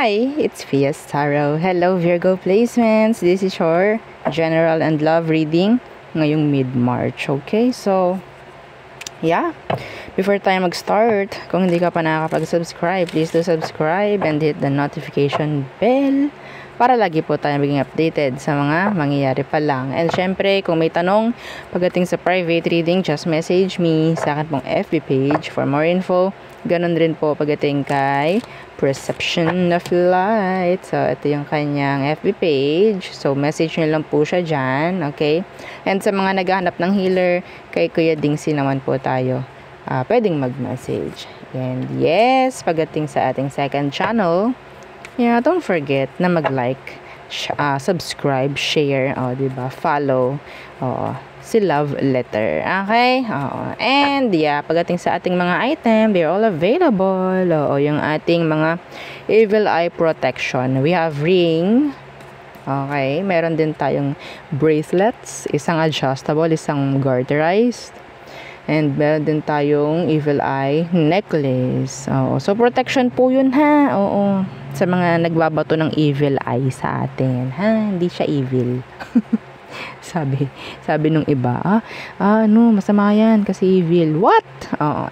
Hi, it's Fias Tarot. Hello Virgo placements. This is your general and love reading ngayong mid-March. Okay, so yeah, before tayo mag-start, kung hindi ka pa nakakapag-subscribe, please do subscribe and hit the notification bell para lagi po tayo maging updated sa mga mangyayari pa lang. And syempre, kung may tanong pagdating sa private reading, just message me sa akin pong FB page for more info. Ganon rin po pagdating kay Perception of Light. So, ito yung kanyang FB page. So, message nyo lang po siya dyan. Okay? And sa mga naghahanap ng healer, kay Kuya Dingsi naman po tayo. Pwedeng mag-message. And yes, pagdating sa ating second channel, yeah, don't forget na mag-like, subscribe, share, diba? Follow, si Love Letter. Okay? And yeah, pagdating sa ating mga item, they're all available. Yung ating mga Evil Eye Protection. We have ring. Okay? Meron din tayong bracelets. Isang adjustable, isang garterized. And meron din tayong Evil Eye necklace. So protection po yun ha. Sa mga nagbabato ng evil eye sa atin. Ha? Hindi siya evil. sabi nung iba, masama yan kasi evil. What?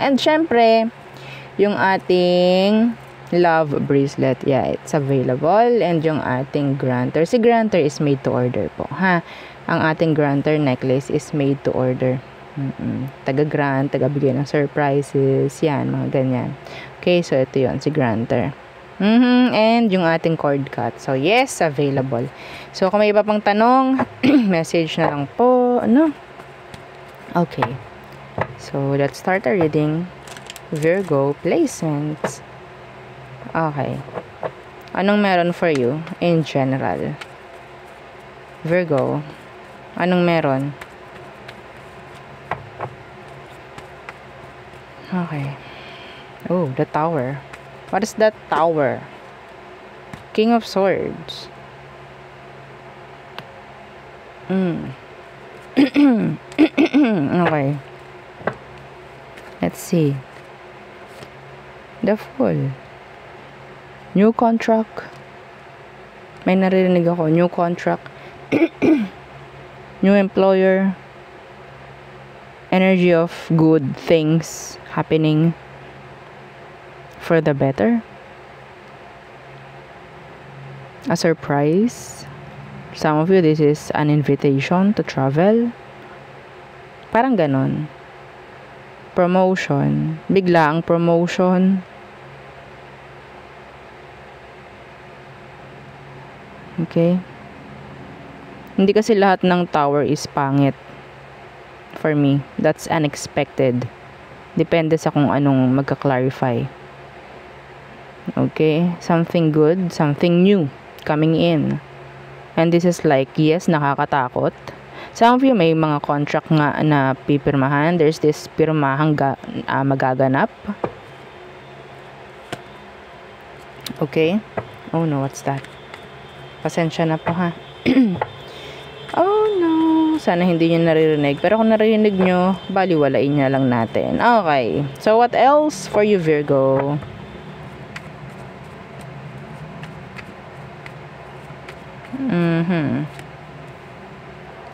And syempre, yung ating love bracelet, yeah, it's available. And yung ating granter, si granter is made to order po, ha? Ang ating granter necklace is made to order. Taga-grant, taga-bigay ng surprises, yan, mga ganyan. Okay, so ito yun, si granter. And yung ating cord cut. So, yes, available. So, kung may iba pang tanong, message na lang po. Okay. So, let's start our reading. Virgo placements. Okay. Anong meron for you in general? Virgo, anong meron? Okay. Oh, the Tower. What is that Tower? King of Swords. Okay. Let's see. The Fool. New contract. May naririnig ako. New contract. New employer. Energy of good things happening for the better. A surprise. Some of you, this is an invitation to travel. Parang ganon. Promotion. Biglaang promotion. Okay. Hindi kasi lahat ng tower is pangit. For me, that's unexpected. Depende sa kung anong magka-clarify. Okay, something good, something new coming in. And this is like, yes, nakakatakot. Some of you may mga contract nga na pipirmahan. There's this pirmahang magaganap. Okay. Oh no, what's that? Pasensya na po ha. Oh no, sana hindi nyo naririnig. Pero kung naririnig nyo, baliwalain nyo lang natin. Okay, so what else for you, Virgo?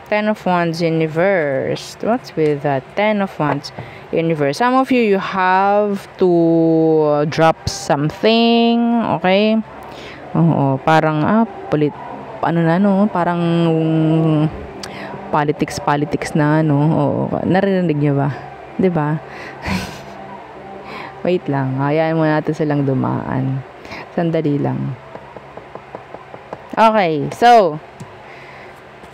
Ten of Wands in reverse. What's with that? Ten of Wands in reverse. Some of you, you have to drop something. Okay? Parang parang politics na naririnig nyo ba? 'Di ba? Wait lang. Hayaan muna natin silang dumaan. Sandali lang. Okay, so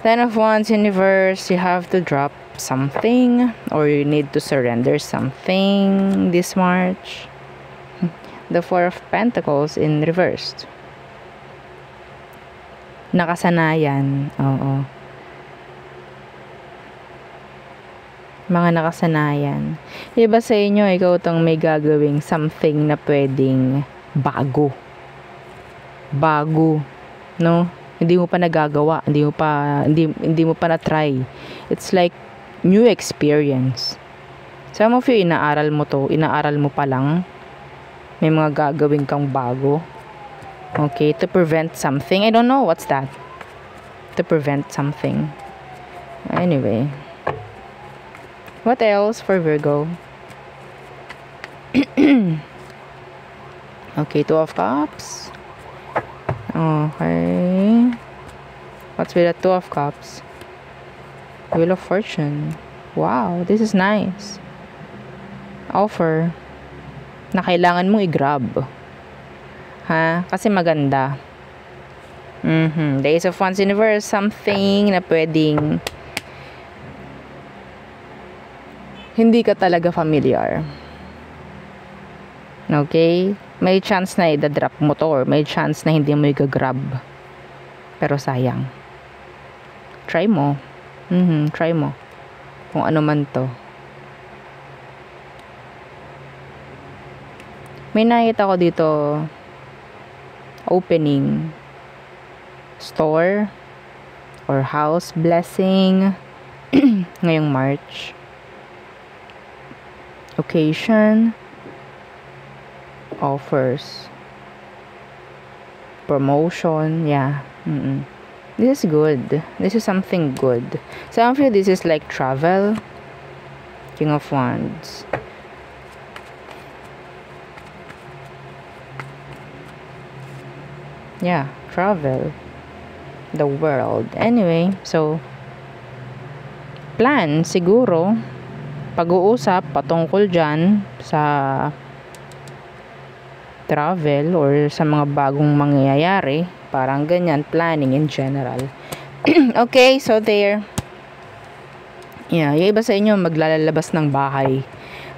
Ten of Wands in reverse, you have to drop something or you need to surrender something this March. The Four of Pentacles in reverse. Nakasanayan. Mga nakasanayan. Iba sa inyo, ikaw tong may gagawing something na pwedeng bago. No? Hindi mo pa nagagawa, hindi mo pa na-try. It's like new experience. Some of you, inaaral mo pa lang. May mga gagawin kang bago. Okay, to prevent something. I don't know what's that. To prevent something. Anyway. What else for Virgo? Okay, Two of Cups. Okay. What's with the Two of Cups? Wheel of Fortune. Wow, this is nice. Offer na kailangan mong i-grab. Ha? Kasi maganda. The Ace of Wands Universe, something na pwedeng hindi ka talaga familiar. Okay? May chance na i-drop mo to or may chance na hindi mo i-grab. Pero sayang. Try mo. Try mo. Kung ano man to. May nakita ko dito opening store or house blessing ngayong March. Occasion, offers, promotion, yeah. This is good. This is something good. Some of you, this is like travel. King of Wands. Yeah, travel the world. Anyway, so plan siguro pag-uusap patungkol dyan sa travel or sa mga bagong mangyayari, parang ganyan, planning in general. Okay, so there. Yeah, yung iba sa inyo maglalabas ng bahay.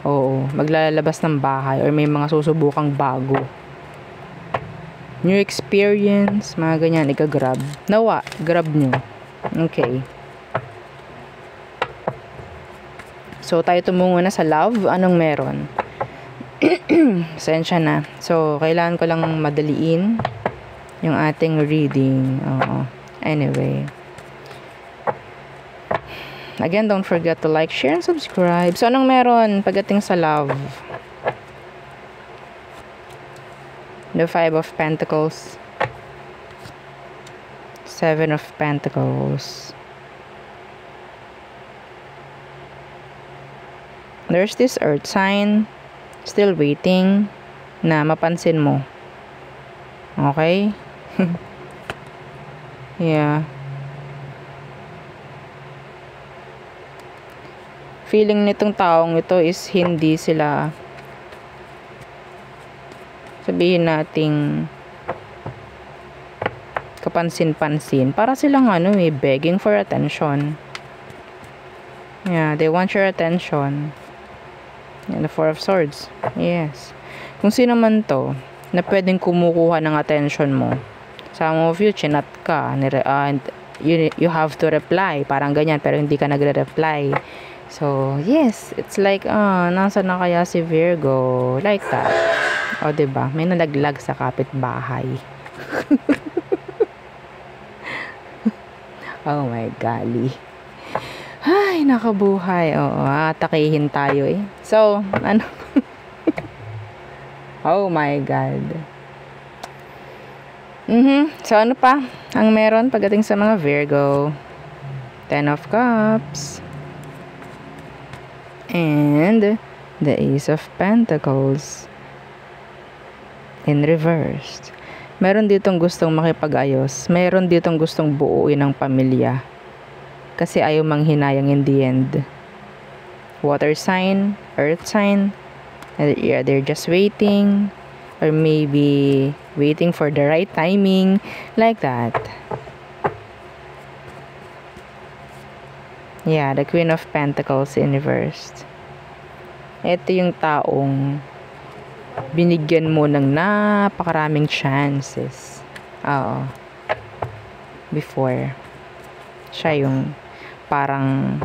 Oo, maglalabas ng bahay or may mga susubukang bago. New experience, mga ganyan, ika-grab. Nawa, grab nyo. Okay. So, tayo tumungo na sa love. Anong meron? Sensya na. So, kailangan ko lang madaliin yung ating reading. Anyway. Again, don't forget to like, share, and subscribe. So, anong meron pagdating sa love? The Five of Pentacles. Seven of Pentacles. There's this earth sign still waiting na mapansin mo. Okay? Yeah. Feeling nitong taong ito is hindi sila, sabihin nating, kapansin-pansin. Para silang begging for attention. Yeah, they want your attention. And the Four of Swords. Yes. Kung sino man to na pwedeng kumukuha ng attention mo. Some of you, chinat ka. You have to reply. Parang ganyan, pero hindi ka nagre-reply. So, yes. It's like, nasa na kaya si Virgo? Like that. O, diba? May nalaglag sa kapitbahay. Oh my golly. Ay, nakabuhay. Oo, atakihin tayo eh. So, ano? Oh my God. So, ano pa ang meron pagdating sa mga Virgo? Ten of Cups. And the Ace of Pentacles. In reversed. Meron ditong gustong makipag-ayos. Meron ditong gustong buuin ng pamilya. Kasi ayaw manghinayang in the end. Water sign, earth sign, they're just waiting, or maybe waiting for the right timing, like that. Yeah, the Queen of Pentacles in reversed. Ito yung taong binigyan mo ng napakaraming chances. Oo. Before. Siya yung parang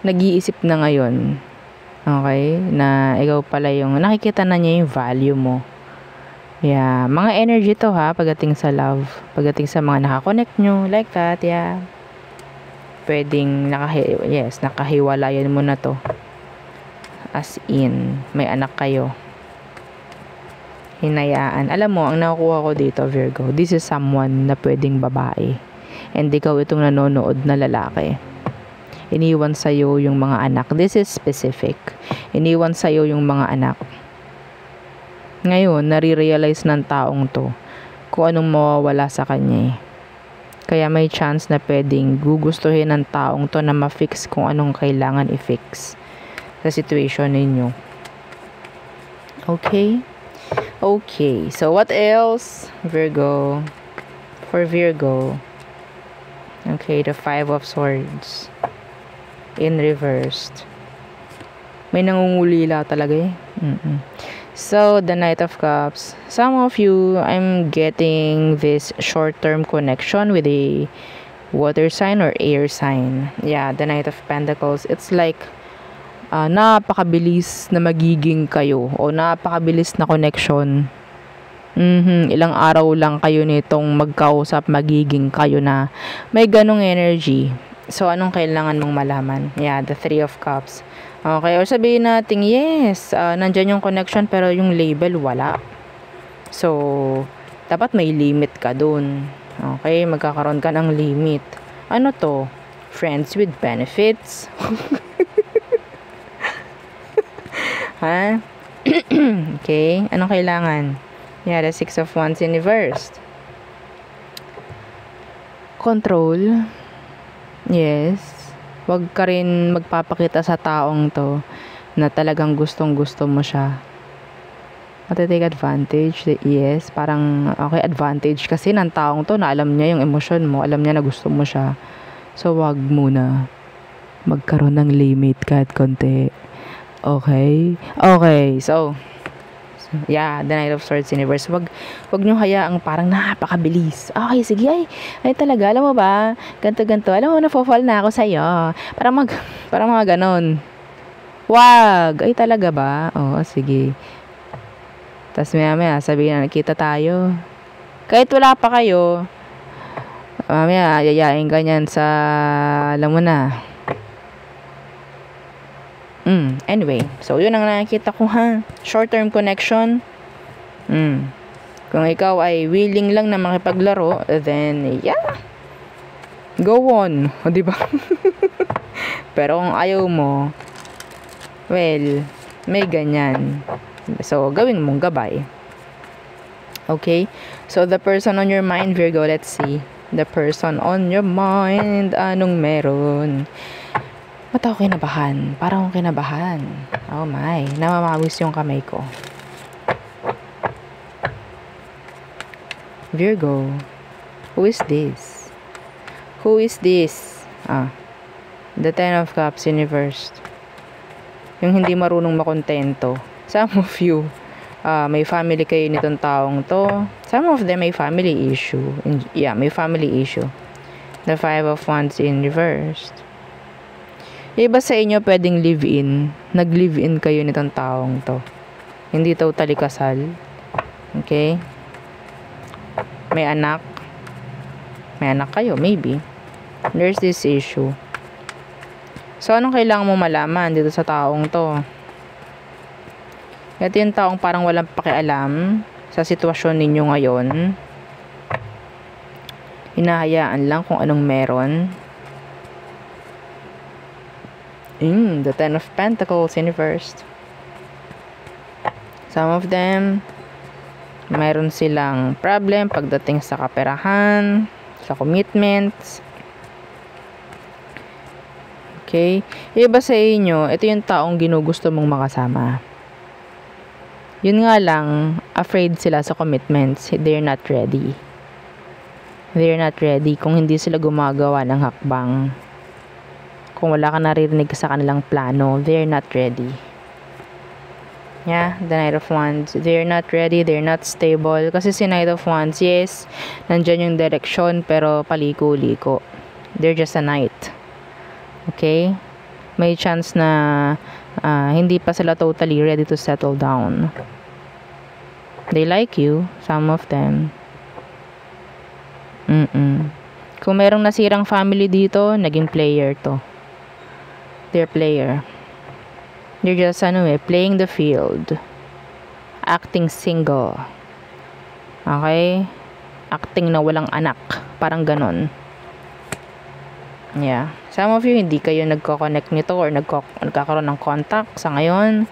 nag-iisip na ngayon, okay, na ikaw pala yung nakikita na niya yung value mo. Yeah, mga energy to ha, pagdating sa love, pagdating sa mga nakakonect nyo, like that, yeah. Pwedeng nakahiwalayan mo na to. As in, may anak kayo. Hinayaan. Alam mo, ang nakukuha ko dito, Virgo, this is someone na pwedeng babae. And ikaw itong nanonood na lalaki. Iniwan sa'yo yung mga anak. This is specific. Iniwan sa'yo yung mga anak. Ngayon, nare-realize ng taong to kung anong mawawala sa kanya eh. Kaya may chance na pwedeng gugustuhin ng taong to na ma-fix kung anong kailangan i-fix sa situation ninyo. Okay? Okay, so what else? Virgo. For Virgo. Okay, the 5 of Swords. In reversed. May nangungulila talaga eh. So, the Knight of Cups. Some of you, I'm getting this short-term connection with a water sign or air sign. Yeah, the Knight of Pentacles. It's like napakabilis na magiging kayo o napakabilis na connection. Ilang araw lang kayo nitong magkausap, magiging kayo na. May ganong energy. So, anong kailangan mong malaman? Yeah, the 3 of Cups. Okay, or sabihin natin, yes, nandyan yung connection pero yung label wala. So, dapat may limit ka dun. Okay, magkakaroon ka ng limit. Ano to? Friends with benefits? Ha? Okay, anong kailangan? Yeah, the 6 of Wands in reversed. Control. Yes. Wag ka rin magpapakita sa taong to na talagang gustong-gusto mo siya. Take advantage. Yes, parang okay, advantage kasi ng taong to na alam niya yung emosyon mo, alam niya na gusto mo siya. So, wag muna. Magkaroon ng limit kahit konti. Okay? Okay, so, yeah, the Knight of Swords in reverse. Wag nyo hayaang parang napakabilis. Okay, sige, ay talaga, alam mo ba, ganto, alam mo, na-fall na ako sa'yo. Parang mga ganon. Wag, ay talaga ba? Oo, sige. Tapos maya, sabihin na, nakita tayo. Kahit wala pa kayo, mamaya, yayain ka niyan sa, alam mo na, anyway, so yun ang nakikita ko ha. Short-term connection. Kung ikaw ay willing lang na makipaglaro, then yeah, go on. O, diba? Pero kung ayaw mo, well, may ganyan. So, gawin mong gabay. Okay? So, the person on your mind, Virgo, let's see. The person on your mind, anong meron? Ba't ako kinabahan? Parang akong kinabahan. Oh my. Namamawis yung kamay ko. Virgo. Who is this? Who is this? The 10 of Cups in reversed. Yung hindi marunong makontento. Some of you, may family kayo nitong taong to. Some of them may family issue. Yeah, may family issue. The 5 of Wands in reversed. Iba sa inyo pwedeng live-in. Nag-live-in kayo nitong taong to. Hindi totally kasal. Okay? May anak. May anak kayo, maybe. There's this issue. So, anong kailangan mo malaman dito sa taong to? Ito yung taong parang walang pakialam sa sitwasyon ninyo ngayon. Hinahayaan lang kung anong meron. The 10 of Pentacles in reversed. Some of them, mayroon silang problem pagdating sa kaperahan, sa commitments. Okay? Iba sa inyo, ito yung taong ginugusto mong makasama. Yun nga lang, afraid sila sa commitments. They're not ready. They're not ready kung hindi sila gumagawa ng hakbang. Kung wala ka naririnig sa kanilang plano, they're not ready. Yeah, the Knight of Wands. They're not ready, they're not stable. Kasi si Knight of Wands, yes, nandyan yung direction, pero paliko-liko. They're just a knight. Okay? May chance na hindi pa sila totally ready to settle down. They like you, some of them. Kung merong nasirang family dito, naging player to. Their player. They're just, playing the field. Acting single. Okay? Acting na walang anak. Parang ganon. Yeah. Some of you, hindi kayo nagko-connect nito or nagkakaroon ng contact sa ngayon.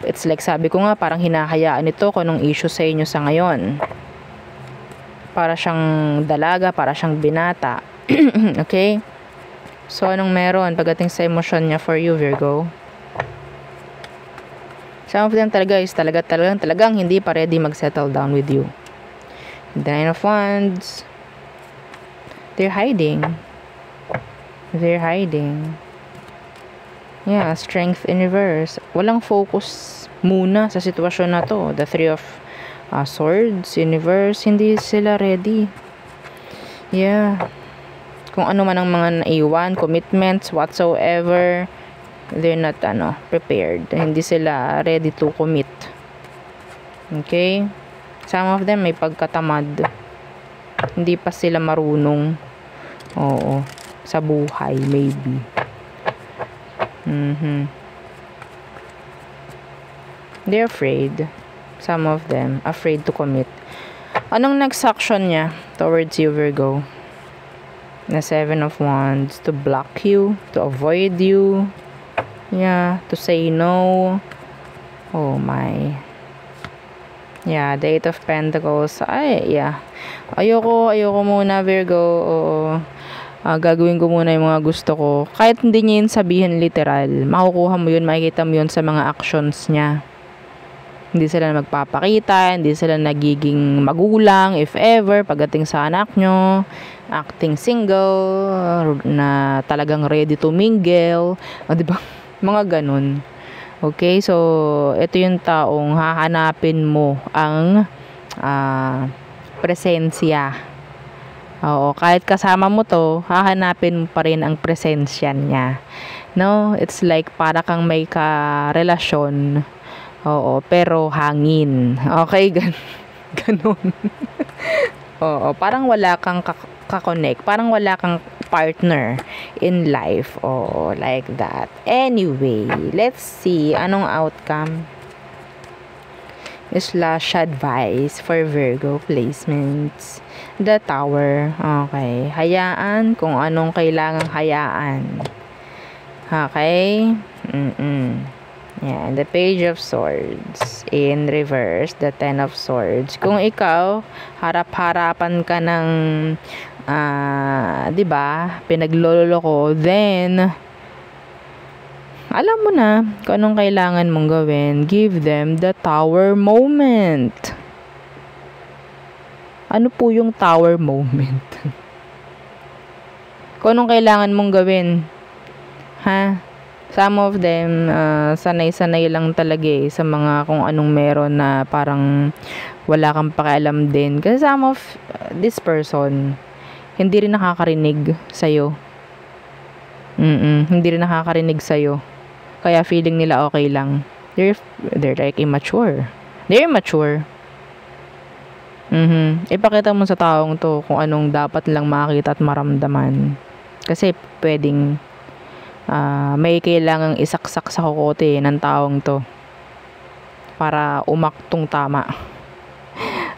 It's like sabi ko nga, parang hinahayaan ito kung anong issue sa inyo sa ngayon. Para siyang dalaga, para siyang binata. Okay? So, anong meron pagdating sa emosyon niya for you, Virgo? Some of them talaga is talagang hindi pa ready mag-settle down with you. The Nine of Wands. They're hiding. They're hiding. Yeah, strength in reverse. Walang focus muna sa sitwasyon na to. The Three of Swords in reverse. Hindi sila ready. Yeah. Kung ano man ang mga naiwan, commitments, whatsoever, they're not, prepared. Hindi sila ready to commit. Okay? Some of them may pagkatamad. Hindi pa sila marunong. Oo. Sa buhay, maybe. They're afraid. Some of them, afraid to commit. Anong next action niya towards you, Virgo? The Seven of Wands. To block you, to avoid you. Yeah, to say no. Oh my. Yeah, the Eight of Pentacles. Ay, yeah. Ayoko muna, Virgo. Oo. Gagawin ko muna yung mga gusto ko. Kahit hindi niya yun sabihin literal, makukuha mo yun, makikita mo yun sa mga actions niya. Hindi sila magpapakita, hindi sila nagiging magulang, if ever, pagdating sa anak nyo, acting single, na talagang ready to mingle, diba? Mga ganun. Okay, so, ito yung taong hahanapin mo ang presensya. Oo, kahit kasama mo to, hahanapin mo pa rin ang presensya niya. No? It's like para kang may karelasyon. Oo, pero hangin. Okay, ganun. Oo, parang wala kang kakonect. Parang wala kang partner in life. Oo, like that. Anyway, let's see anong outcome. Slash advice for Virgo placements. The Tower. Okay. Hayaan kung anong kailangang hayaan. Okay? Yeah. The Page of Swords. In reverse, the Ten of Swords. Kung ikaw, harap-harapan ka ng, diba, pinagloloko, then, alam mo na kung anong kailangan mong gawin. Give them the tower moment. Ano po yung tower moment? Kung anong kailangan mong gawin. Ha? Some of them, sanay-sanay lang talaga sa mga kung anong meron na parang wala kang pakialam din. Kasi some of this person, hindi rin nakakarinig sa'yo. Hindi rin nakakarinig sa'yo. Kaya feeling nila okay lang. They're like immature. They're immature. Ipakita mo sa taong to kung anong dapat lang makita at maramdaman. Kasi pwedeng may kailangang isaksak sa kokote ng taong to para umaktong tama.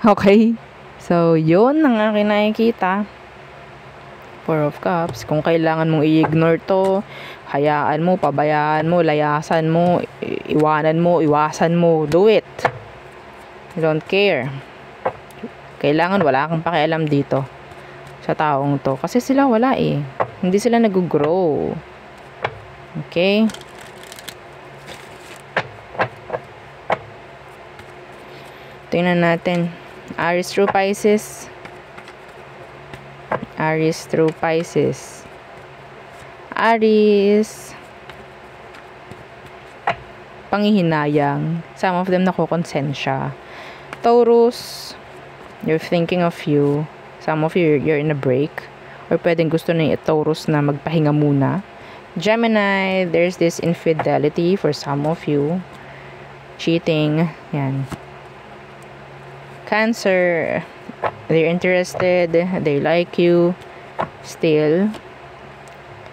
Okay? So, yun ang aking nakikita. Four of Cups. Kung kailangan mong i-ignore to, hayaan mo, pabayaan mo, layasan mo, iwanan mo, iwasan mo, do it. You don't care. Kailangan wala kang pakialam dito sa taong to. Kasi sila wala eh. Hindi sila nag-grow. Okay? Tingnan natin. Aries through Pisces. Aries through Pisces. Aries. Panghihinayang. Some of them nakokonsensya. Taurus. You're thinking of you. Some of you, you're in a break. Or pwedeng gusto na yung Taurus na magpahinga muna. Gemini, there's this infidelity for some of you. Cheating. Yan. Cancer, they're interested, they like you still.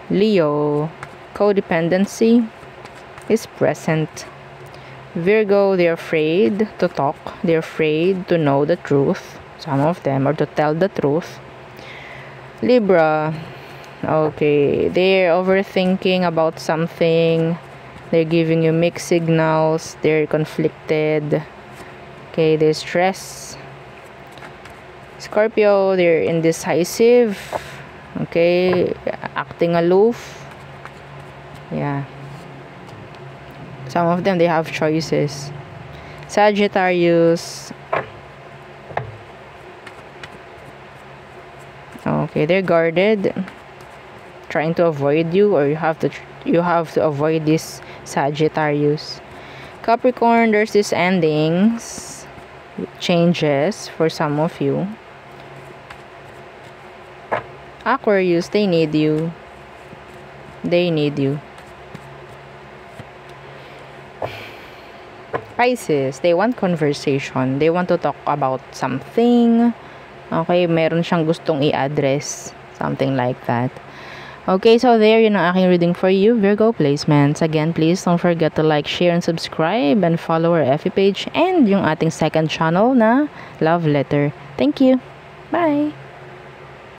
Leo, codependency. is present. Virgo, they're afraid to talk. They're afraid to know the truth. Some of them, or to tell the truth. Libra, okay, they're overthinking about something. They're giving you mixed signals. They're conflicted. Okay, they're stressed. Scorpio, they're indecisive. Okay, acting aloof. Yeah. Some of them, they have choices. Sagittarius, okay, they're guarded, trying to avoid you, or you have to avoid this Sagittarius. Capricorn, there's this endings, changes for some of you. Aquarius, they need you. They need you. Pisces, they want conversation. They want to talk about something. Okay, meron siyang gustong i-address. Something like that. Okay, so there, yun ang aking reading for you, Virgo placements. Again, please don't forget to like, share, and subscribe, and follow our FB page and yung ating second channel na Love Letter. Thank you. Bye!